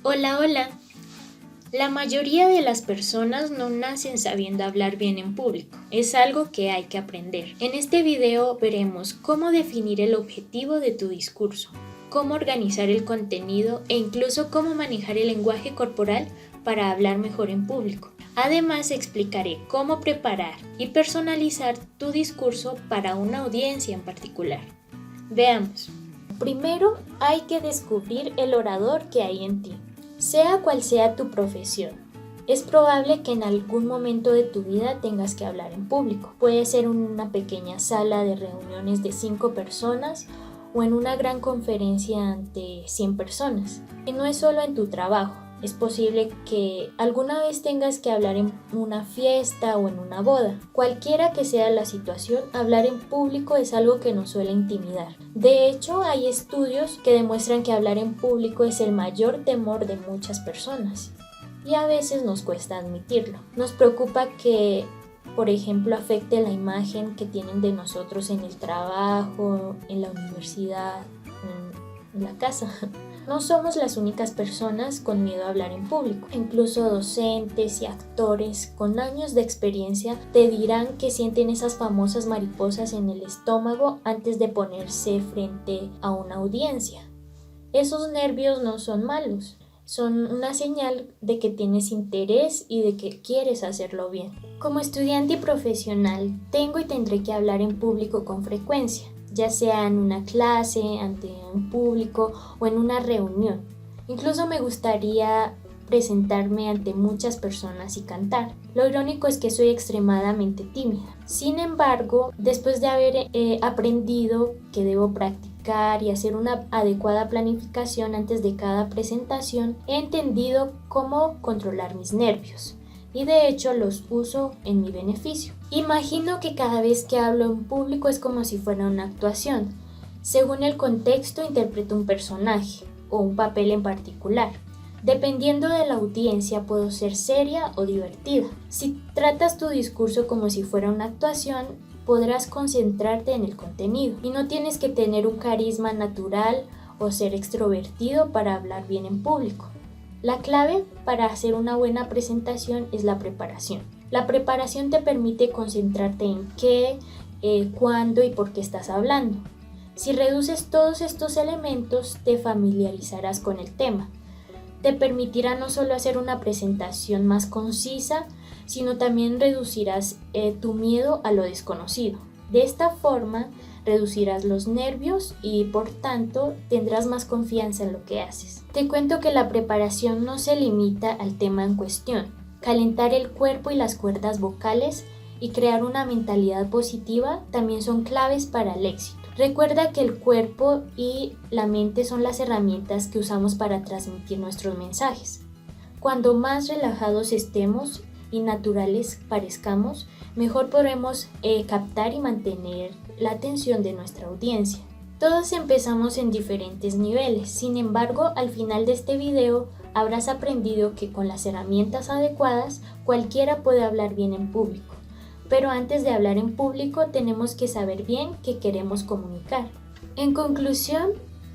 Hola, hola. La mayoría de las personas no nacen sabiendo hablar bien en público. Es algo que hay que aprender. En este video veremos cómo definir el objetivo de tu discurso, cómo organizar el contenido e incluso cómo manejar el lenguaje corporal para hablar mejor en público. Además, explicaré cómo preparar y personalizar tu discurso para una audiencia en particular. Veamos. Primero, hay que descubrir el orador que hay en ti. Sea cual sea tu profesión, es probable que en algún momento de tu vida tengas que hablar en público. Puede ser en una pequeña sala de reuniones de 5 personas o en una gran conferencia ante 100 personas. Y no es solo en tu trabajo. Es posible que alguna vez tengas que hablar en una fiesta o en una boda. Cualquiera que sea la situación, hablar en público es algo que nos suele intimidar. De hecho, hay estudios que demuestran que hablar en público es el mayor temor de muchas personas. Y a veces nos cuesta admitirlo. Nos preocupa que, por ejemplo, afecte la imagen que tienen de nosotros en el trabajo, en la universidad, en la casa. No somos las únicas personas con miedo a hablar en público. Incluso docentes y actores con años de experiencia te dirán que sienten esas famosas mariposas en el estómago antes de ponerse frente a una audiencia. Esos nervios no son malos, son una señal de que tienes interés y de que quieres hacerlo bien. Como estudiante y profesional, tengo y tendré que hablar en público con frecuencia, ya sea en una clase, ante un público o en una reunión. Incluso me gustaría presentarme ante muchas personas y cantar. Lo irónico es que soy extremadamente tímida. Sin embargo, después de haber aprendido que debo practicar y hacer una adecuada planificación antes de cada presentación, he entendido cómo controlar mis nervios. Y de hecho los uso en mi beneficio. Imagino que cada vez que hablo en público es como si fuera una actuación. Según el contexto interpreto un personaje o un papel en particular. Dependiendo de la audiencia puedo ser seria o divertida. Si tratas tu discurso como si fuera una actuación, podrás concentrarte en el contenido y no tienes que tener un carisma natural o ser extrovertido para hablar bien en público. La clave para hacer una buena presentación es la preparación. La preparación te permite concentrarte en qué, cuándo y por qué estás hablando. Si reduces todos estos elementos, te familiarizarás con el tema. Te permitirá no solo hacer una presentación más concisa, sino también reducirás tu miedo a lo desconocido. De esta forma, reducirás los nervios y por tanto tendrás más confianza en lo que haces. Te cuento que la preparación no se limita al tema en cuestión. Calentar el cuerpo y las cuerdas vocales y crear una mentalidad positiva también son claves para el éxito. Recuerda que el cuerpo y la mente son las herramientas que usamos para transmitir nuestros mensajes. Cuando más relajados estemos y naturales parezcamos, mejor podremos captar y mantener la atención de nuestra audiencia. Todos empezamos en diferentes niveles, sin embargo, al final de este video habrás aprendido que con las herramientas adecuadas cualquiera puede hablar bien en público. Pero antes de hablar en público tenemos que saber bien qué queremos comunicar. En conclusión,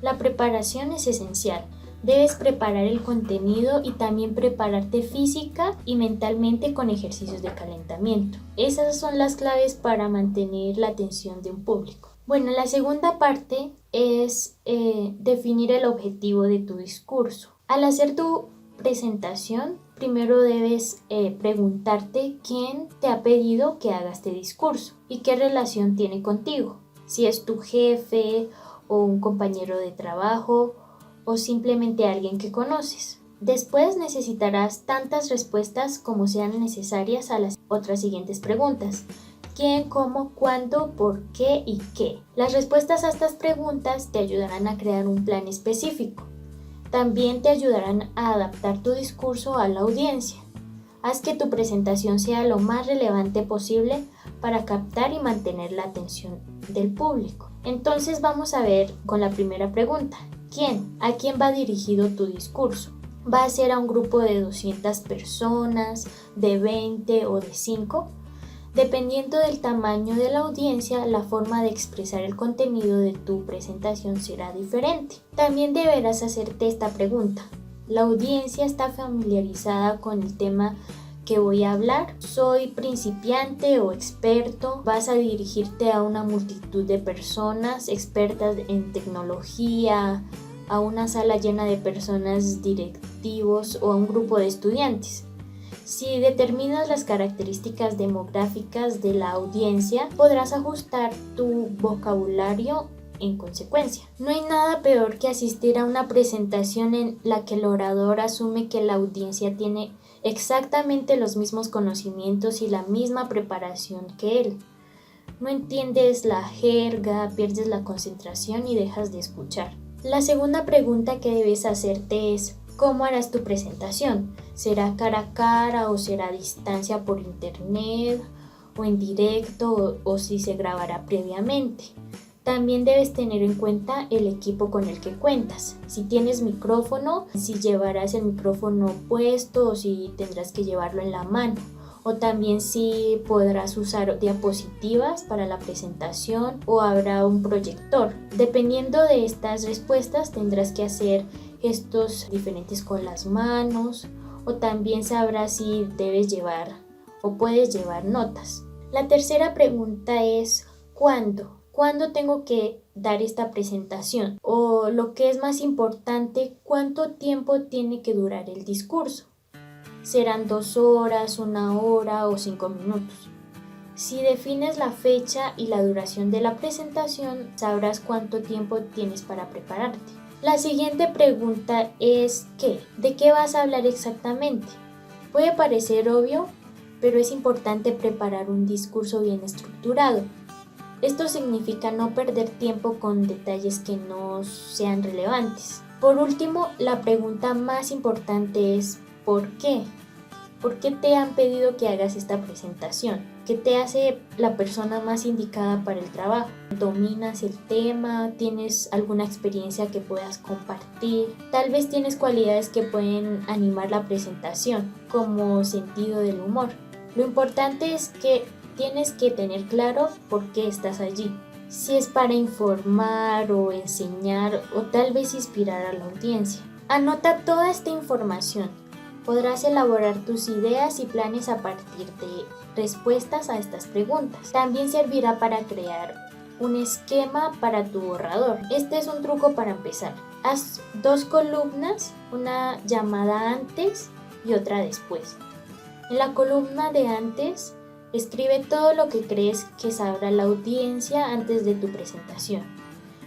la preparación es esencial. Debes preparar el contenido y también prepararte física y mentalmente con ejercicios de calentamiento. Esas son las claves para mantener la atención de un público. Bueno, la segunda parte es definir el objetivo de tu discurso. Al hacer tu presentación, primero debes preguntarte quién te ha pedido que haga este discurso y qué relación tiene contigo. Si es tu jefe o un compañero de trabajo o simplemente alguien que conoces. Después necesitarás tantas respuestas como sean necesarias a las otras siguientes preguntas. ¿Quién, cómo, cuándo, por qué y qué? Las respuestas a estas preguntas te ayudarán a crear un plan específico. También te ayudarán a adaptar tu discurso a la audiencia. Haz que tu presentación sea lo más relevante posible para captar y mantener la atención del público. Entonces vamos a ver con la primera pregunta. ¿Quién? ¿A quién va dirigido tu discurso? ¿Va a ser a un grupo de 200 personas, de 20 o de 5? Dependiendo del tamaño de la audiencia, la forma de expresar el contenido de tu presentación será diferente. También deberás hacerte esta pregunta. La audiencia está familiarizada con el tema que voy a hablar. Soy principiante o experto. Vas a dirigirte a una multitud de personas expertas en tecnología, a una sala llena de personas directivos o a un grupo de estudiantes. Si determinas las características demográficas de la audiencia, podrás ajustar tu vocabulario en consecuencia. No hay nada peor que asistir a una presentación en la que el orador asume que la audiencia tiene exactamente los mismos conocimientos y la misma preparación que él. No entiendes la jerga, pierdes la concentración y dejas de escuchar. La segunda pregunta que debes hacerte es: ¿cómo harás tu presentación? ¿Será cara a cara o será a distancia por internet o en directo o si se grabará previamente? También debes tener en cuenta el equipo con el que cuentas. Si tienes micrófono, si llevarás el micrófono puesto o si tendrás que llevarlo en la mano. O también si podrás usar diapositivas para la presentación o habrá un proyector. Dependiendo de estas respuestas tendrás que hacer gestos diferentes con las manos o también sabrás si debes llevar o puedes llevar notas. La tercera pregunta es: ¿cuándo? ¿Cuándo tengo que dar esta presentación? O lo que es más importante, ¿cuánto tiempo tiene que durar el discurso? ¿Serán 2 horas, 1 hora o 5 minutos? Si defines la fecha y la duración de la presentación, sabrás cuánto tiempo tienes para prepararte. La siguiente pregunta es ¿qué? ¿De qué vas a hablar exactamente? Puede parecer obvio, pero es importante preparar un discurso bien estructurado. Esto significa no perder tiempo con detalles que no sean relevantes. Por último, la pregunta más importante es ¿por qué? ¿Por qué te han pedido que hagas esta presentación? ¿Qué te hace la persona más indicada para el trabajo? ¿Dominas el tema? ¿Tienes alguna experiencia que puedas compartir? Tal vez tienes cualidades que pueden animar la presentación, como sentido del humor. Lo importante es que tienes que tener claro por qué estás allí. Si es para informar o enseñar o tal vez inspirar a la audiencia. Anota toda esta información. Podrás elaborar tus ideas y planes a partir de respuestas a estas preguntas. También servirá para crear un esquema para tu borrador. Este es un truco para empezar. Haz 2 columnas, una llamada antes y otra después. En la columna de antes, escribe todo lo que crees que sabrá la audiencia antes de tu presentación.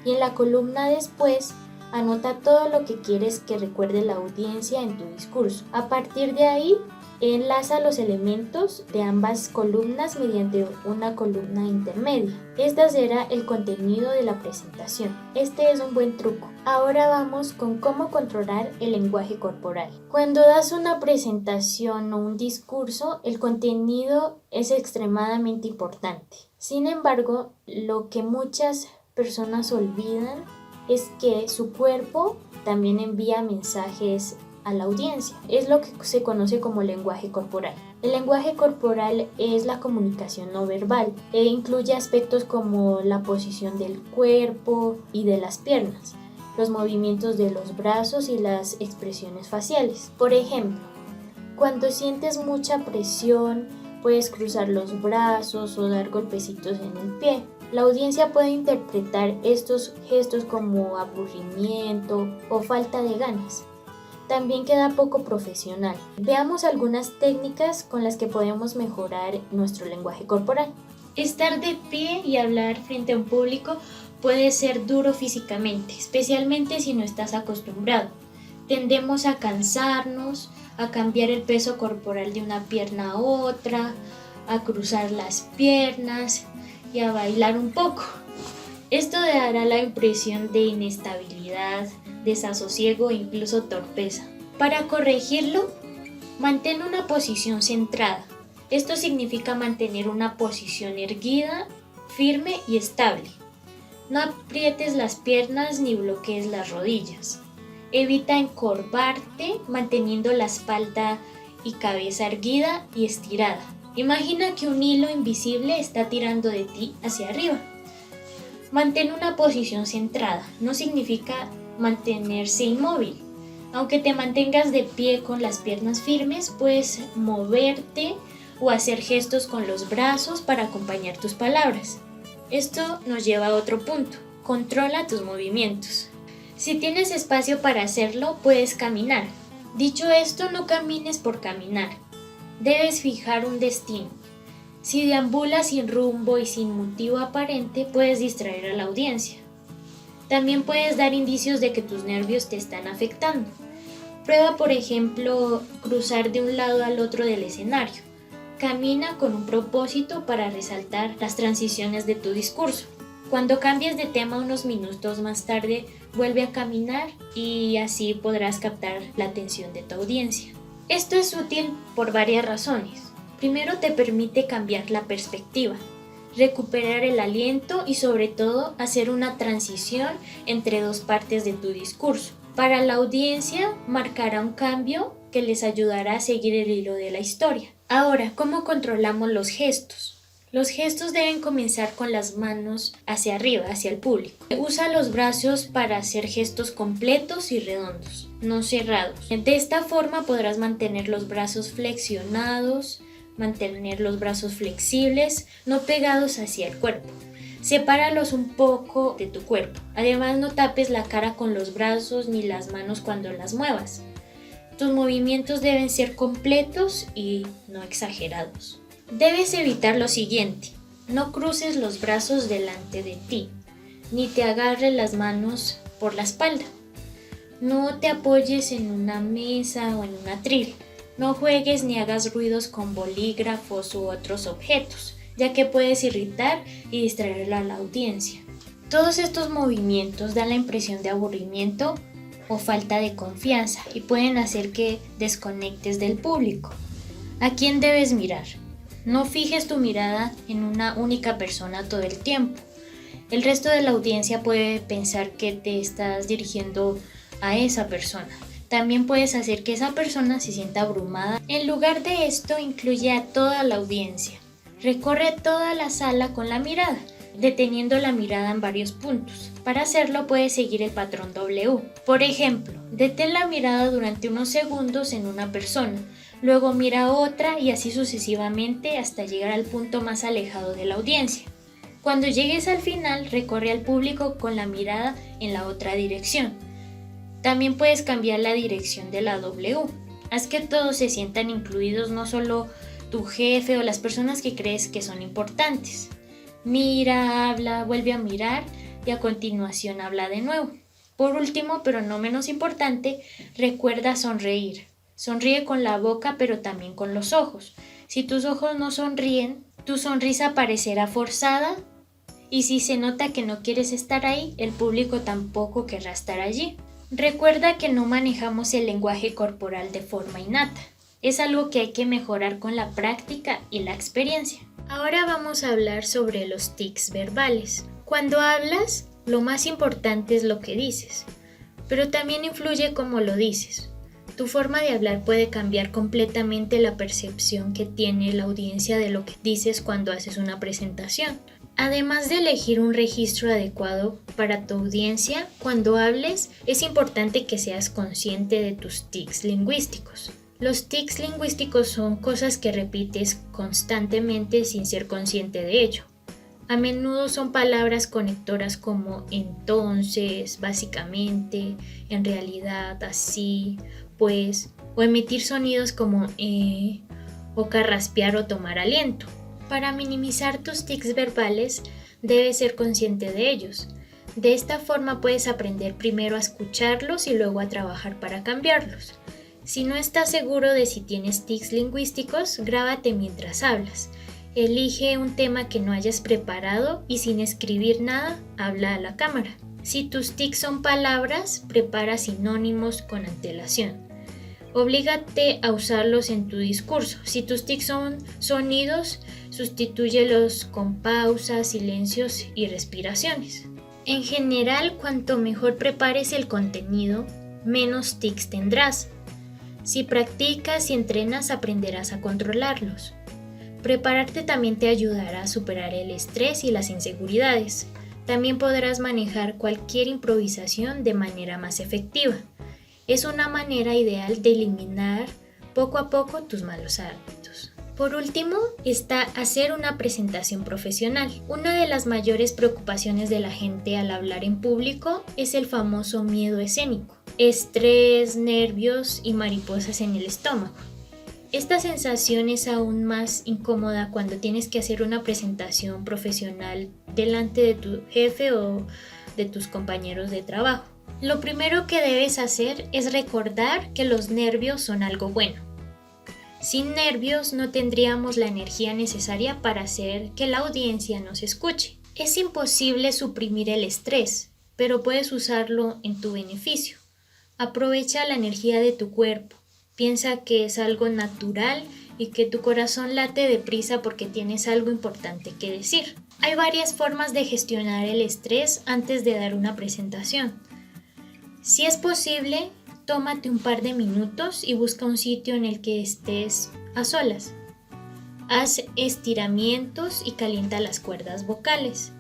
Y en la columna después, anota todo lo que quieres que recuerde la audiencia en tu discurso. A partir de ahí, enlaza los elementos de ambas columnas mediante una columna intermedia. Esta será el contenido de la presentación. Este es un buen truco. Ahora vamos con cómo controlar el lenguaje corporal. Cuando das una presentación o un discurso, el contenido es extremadamente importante. Sin embargo, lo que muchas personas olvidan es que su cuerpo también envía mensajes a la audiencia. Es lo que se conoce como lenguaje corporal. El lenguaje corporal es la comunicación no verbal e incluye aspectos como la posición del cuerpo y de las piernas, los movimientos de los brazos y las expresiones faciales. Por ejemplo, cuando sientes mucha presión, puedes cruzar los brazos o dar golpecitos en el pie. La audiencia puede interpretar estos gestos como aburrimiento o falta de ganas. También queda poco profesional. Veamos algunas técnicas con las que podemos mejorar nuestro lenguaje corporal. Estar de pie y hablar frente a un público puede ser duro físicamente, especialmente si no estás acostumbrado. Tendemos a cansarnos, a cambiar el peso corporal de una pierna a otra, a cruzar las piernas y a bailar un poco. Esto dará la impresión de inestabilidad, desasosiego e incluso torpeza. Para corregirlo, mantén una posición centrada. Esto significa mantener una posición erguida, firme y estable. No aprietes las piernas ni bloquees las rodillas. Evita encorvarte manteniendo la espalda y cabeza erguida y estirada. Imagina que un hilo invisible está tirando de ti hacia arriba. Mantén una posición centrada. No significa mantenerse inmóvil. Aunque te mantengas de pie con las piernas firmes, puedes moverte o hacer gestos con los brazos para acompañar tus palabras. Esto nos lleva a otro punto. Controla tus movimientos. Si tienes espacio para hacerlo, puedes caminar. Dicho esto, no camines por caminar. Debes fijar un destino. Si deambulas sin rumbo y sin motivo aparente, puedes distraer a la audiencia. También puedes dar indicios de que tus nervios te están afectando. Prueba, por ejemplo, cruzar de un lado al otro del escenario. Camina con un propósito para resaltar las transiciones de tu discurso. Cuando cambies de tema unos minutos más tarde, vuelve a caminar y así podrás captar la atención de tu audiencia. Esto es útil por varias razones. Primero, te permite cambiar la perspectiva, recuperar el aliento y sobre todo hacer una transición entre dos partes de tu discurso. Para la audiencia marcará un cambio que les ayudará a seguir el hilo de la historia. Ahora, ¿cómo controlamos los gestos? Los gestos deben comenzar con las manos hacia arriba, hacia el público. Usa los brazos para hacer gestos completos y redondos, no cerrados. De esta forma podrás mantener los brazos flexionados, mantener los brazos flexibles, no pegados hacia el cuerpo. Sepáralos un poco de tu cuerpo. Además, no tapes la cara con los brazos ni las manos cuando las muevas. Tus movimientos deben ser completos y no exagerados. Debes evitar lo siguiente: no cruces los brazos delante de ti, ni te agarres las manos por la espalda. No te apoyes en una mesa o en un atril. No juegues ni hagas ruidos con bolígrafos u otros objetos, ya que puedes irritar y distraer a la audiencia. Todos estos movimientos dan la impresión de aburrimiento o falta de confianza y pueden hacer que desconectes del público. ¿A quién debes mirar? No fijes tu mirada en una única persona todo el tiempo. El resto de la audiencia puede pensar que te estás dirigiendo a esa persona. También puedes hacer que esa persona se sienta abrumada. En lugar de esto, incluye a toda la audiencia. Recorre toda la sala con la mirada, deteniendo la mirada en varios puntos. Para hacerlo puedes seguir el patrón W. Por ejemplo, detén la mirada durante unos segundos en una persona, luego mira a otra y así sucesivamente hasta llegar al punto más alejado de la audiencia. Cuando llegues al final, recorre al público con la mirada en la otra dirección. También puedes cambiar la dirección de la W. Haz que todos se sientan incluidos, no solo tu jefe o las personas que crees que son importantes. Mira, habla, vuelve a mirar y a continuación habla de nuevo. Por último, pero no menos importante, recuerda sonreír. Sonríe con la boca, pero también con los ojos. Si tus ojos no sonríen, tu sonrisa parecerá forzada y si se nota que no quieres estar ahí, el público tampoco querrá estar allí. Recuerda que no manejamos el lenguaje corporal de forma innata. Es algo que hay que mejorar con la práctica y la experiencia. Ahora vamos a hablar sobre los tics verbales. Cuando hablas, lo más importante es lo que dices, pero también influye cómo lo dices. Tu forma de hablar puede cambiar completamente la percepción que tiene la audiencia de lo que dices cuando haces una presentación. Además de elegir un registro adecuado para tu audiencia, cuando hables es importante que seas consciente de tus tics lingüísticos. Los tics lingüísticos son cosas que repites constantemente sin ser consciente de ello. A menudo son palabras conectoras como entonces, básicamente, en realidad, así, pues, o emitir sonidos como o carraspear o tomar aliento. Para minimizar tus tics verbales, debes ser consciente de ellos. De esta forma puedes aprender primero a escucharlos y luego a trabajar para cambiarlos. Si no estás seguro de si tienes tics lingüísticos, grábate mientras hablas. Elige un tema que no hayas preparado y sin escribir nada, habla a la cámara. Si tus tics son palabras, prepara sinónimos con antelación. Oblígate a usarlos en tu discurso. Si tus tics son sonidos, sustitúyelos con pausas, silencios y respiraciones. En general, cuanto mejor prepares el contenido, menos tics tendrás. Si practicas y entrenas, aprenderás a controlarlos. Prepararte también te ayudará a superar el estrés y las inseguridades. También podrás manejar cualquier improvisación de manera más efectiva. Es una manera ideal de eliminar poco a poco tus malos hábitos. Por último, está hacer una presentación profesional. Una de las mayores preocupaciones de la gente al hablar en público es el famoso miedo escénico, estrés, nervios y mariposas en el estómago. Esta sensación es aún más incómoda cuando tienes que hacer una presentación profesional delante de tu jefe o de tus compañeros de trabajo. Lo primero que debes hacer es recordar que los nervios son algo bueno. Sin nervios no tendríamos la energía necesaria para hacer que la audiencia nos escuche. Es imposible suprimir el estrés, pero puedes usarlo en tu beneficio. Aprovecha la energía de tu cuerpo. Piensa que es algo natural y que tu corazón late deprisa porque tienes algo importante que decir. Hay varias formas de gestionar el estrés antes de dar una presentación. Si es posible, tómate un par de minutos y busca un sitio en el que estés a solas. Haz estiramientos y calienta las cuerdas vocales.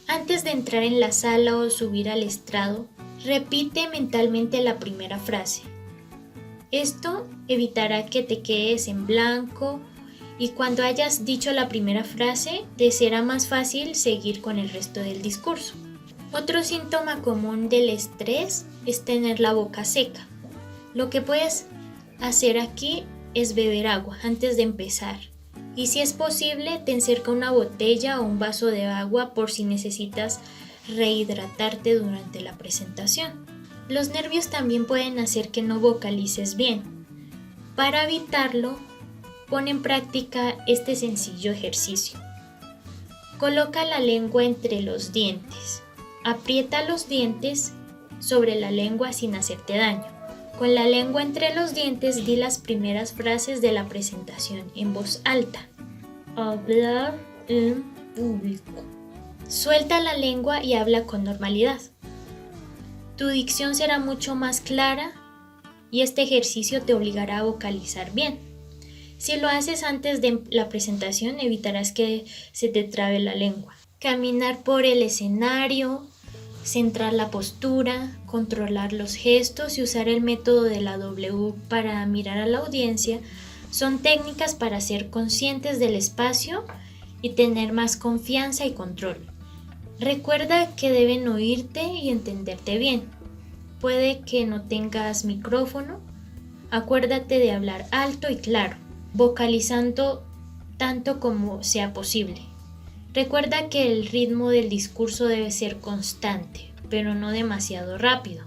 Antes de entrar en la sala o subir al estrado, repite mentalmente la primera frase. Esto evitará que te quedes en blanco y cuando hayas dicho la primera frase, te será más fácil seguir con el resto del discurso. Otro síntoma común del estrés es tener la boca seca. Lo que puedes hacer aquí es beber agua antes de empezar. Y si es posible, ten cerca una botella o un vaso de agua por si necesitas rehidratarte durante la presentación. Los nervios también pueden hacer que no vocalices bien. Para evitarlo, pon en práctica este sencillo ejercicio. Coloca la lengua entre los dientes. Aprieta los dientes sobre la lengua sin hacerte daño. Con la lengua entre los dientes, di las primeras frases de la presentación en voz alta. Hablar en público. Suelta la lengua y habla con normalidad. Tu dicción será mucho más clara y este ejercicio te obligará a vocalizar bien. Si lo haces antes de la presentación, evitarás que se te trabe la lengua. Caminar por el escenario, centrar la postura, controlar los gestos y usar el método de la W para mirar a la audiencia son técnicas para ser conscientes del espacio y tener más confianza y control. Recuerda que deben oírte y entenderte bien. Puede que no tengas micrófono. Acuérdate de hablar alto y claro, vocalizando tanto como sea posible. Recuerda que el ritmo del discurso debe ser constante, pero no demasiado rápido,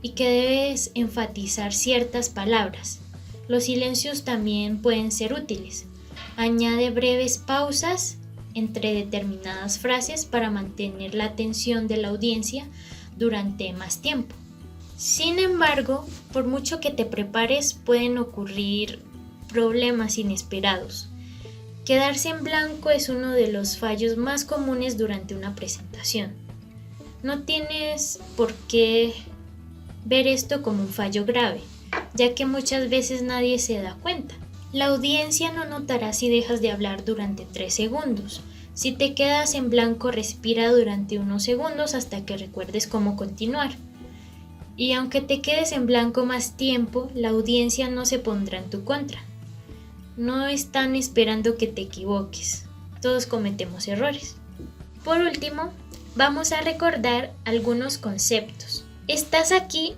y que debes enfatizar ciertas palabras. Los silencios también pueden ser útiles. Añade breves pausas entre determinadas frases para mantener la atención de la audiencia durante más tiempo. Sin embargo, por mucho que te prepares, pueden ocurrir problemas inesperados. Quedarse en blanco es uno de los fallos más comunes durante una presentación. No tienes por qué ver esto como un fallo grave, ya que muchas veces nadie se da cuenta. La audiencia no notará si dejas de hablar durante 3 segundos. Si te quedas en blanco, respira durante unos segundos hasta que recuerdes cómo continuar. Y aunque te quedes en blanco más tiempo, la audiencia no se pondrá en tu contra. No están esperando que te equivoques. Todos cometemos errores. Por último, vamos a recordar algunos conceptos. Estás aquí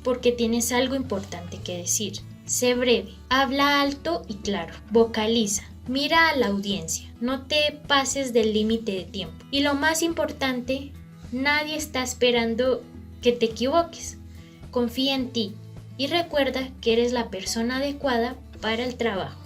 porque tienes algo importante que decir. Sé breve, habla alto y claro, vocaliza, mira a la audiencia, no te pases del límite de tiempo. Y lo más importante, nadie está esperando que te equivoques. Confía en ti y recuerda que eres la persona adecuada para el trabajo.